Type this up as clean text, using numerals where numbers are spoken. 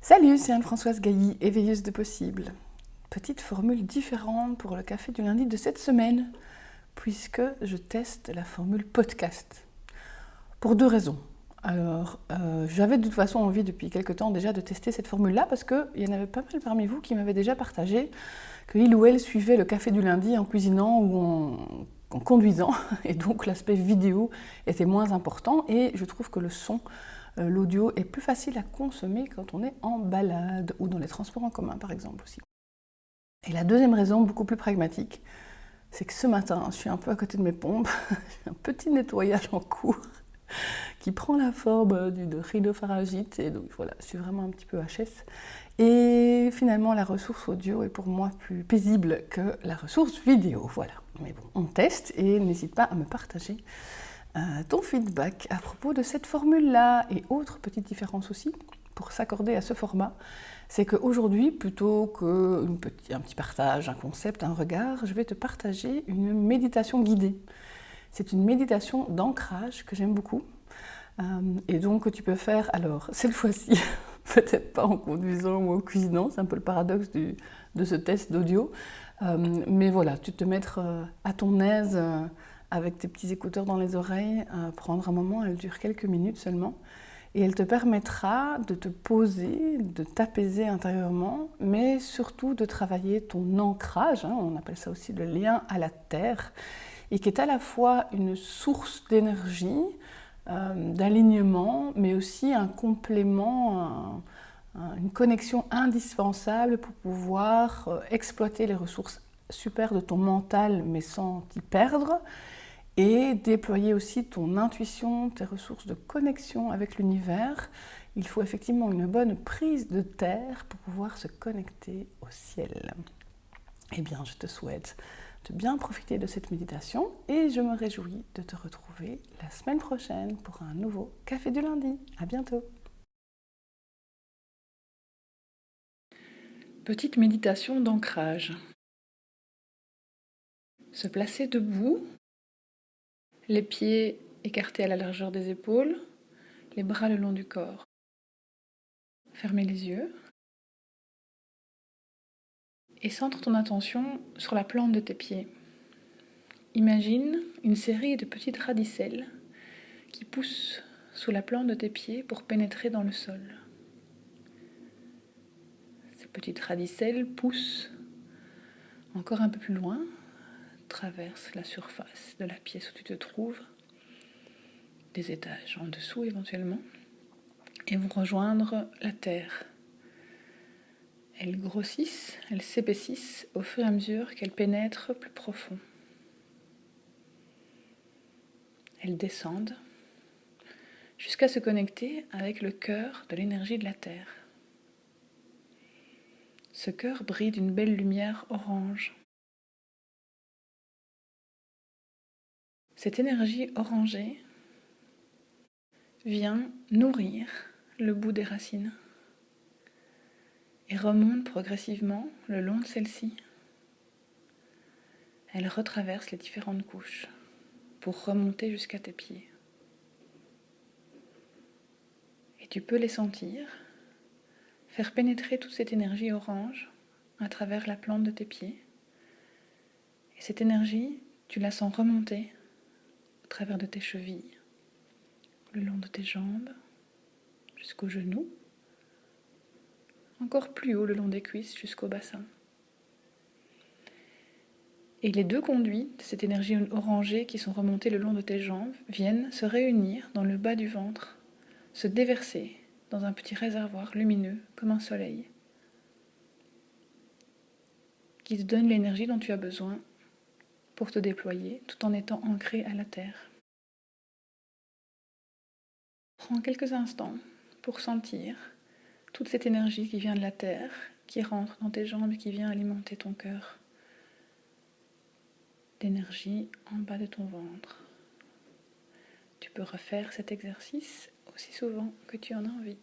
Salut, c'est Anne-Françoise Gailly, éveilleuse de possible. Petite formule différente pour le café du lundi de cette semaine, puisque je teste la formule podcast. Pour deux raisons. Alors, j'avais de toute façon envie depuis quelque temps déjà de tester cette formule-là, parce qu'il y en avait pas mal parmi vous qui m'avaient déjà partagé qu'il ou elle suivait le café du lundi en cuisinant ou en conduisant, et donc l'aspect vidéo était moins important, et je trouve que le son l'audio est plus facile à consommer quand on est en balade ou dans les transports en commun par exemple aussi. Et la deuxième raison, beaucoup plus pragmatique, c'est que ce matin, je suis un peu à côté de mes pompes, j'ai un petit nettoyage en cours qui prend la forme d'une rhinopharyngite, et donc voilà, je suis vraiment un petit peu HS. Et finalement, la ressource audio est pour moi plus paisible que la ressource vidéo, voilà. Mais bon, on teste et n'hésite pas à me partager ton feedback à propos de cette formule-là. Et autre petite différence aussi, pour s'accorder à ce format, c'est qu'aujourd'hui, plutôt qu'un petit partage, un concept, un regard, je vais te partager une méditation guidée. C'est une méditation d'ancrage que j'aime beaucoup. Et donc que tu peux faire, alors cette fois-ci, peut-être pas en conduisant ou en cuisinant, c'est un peu le paradoxe de ce test d'audio, mais voilà, tu te mettre à ton aise avec tes petits écouteurs dans les oreilles, prendre un moment, elle dure quelques minutes seulement, et elle te permettra de te poser, de t'apaiser intérieurement, mais surtout de travailler ton ancrage, on appelle ça aussi le lien à la terre, et qui est à la fois une source d'énergie, d'alignement, mais aussi un complément, une connexion indispensable pour pouvoir exploiter les ressources super de ton mental, mais sans t'y perdre, et déployer aussi ton intuition, tes ressources de connexion avec l'univers. Il faut effectivement une bonne prise de terre pour pouvoir se connecter au ciel. Eh bien, je te souhaite de bien profiter de cette méditation et je me réjouis de te retrouver la semaine prochaine pour un nouveau Café du lundi. À bientôt. Petite méditation d'ancrage. Se placer debout, les pieds écartés à la largeur des épaules, les bras le long du corps. Fermez les yeux et centre ton attention sur la plante de tes pieds. Imagine une série de petites radicelles qui poussent sous la plante de tes pieds pour pénétrer dans le sol. Ces petites radicelles poussent encore un peu plus loin, traversent la surface de la pièce où tu te trouves, des étages en dessous éventuellement, et vont rejoindre la terre. Elles grossissent, elles s'épaississent au fur et à mesure qu'elles pénètrent plus profond. Elles descendent jusqu'à se connecter avec le cœur de l'énergie de la terre. Ce cœur brille d'une belle lumière orange. Cette énergie orangée vient nourrir le bout des racines et remonte progressivement le long de celle-ci. Elle retraverse les différentes couches pour remonter jusqu'à tes pieds. Et tu peux les sentir, faire pénétrer toute cette énergie orange à travers la plante de tes pieds. Et cette énergie, tu la sens remonter au travers de tes chevilles, le long de tes jambes, jusqu'aux genoux, encore plus haut le long des cuisses jusqu'au bassin. Et les deux conduits de cette énergie orangée qui sont remontées le long de tes jambes viennent se réunir dans le bas du ventre, se déverser dans un petit réservoir lumineux comme un soleil, qui te donne l'énergie dont tu as besoin pour te déployer tout en étant ancré à la terre. Prends quelques instants pour sentir toute cette énergie qui vient de la terre, qui rentre dans tes jambes et qui vient alimenter ton cœur d'énergie en bas de ton ventre. Tu peux refaire cet exercice aussi souvent que tu en as envie.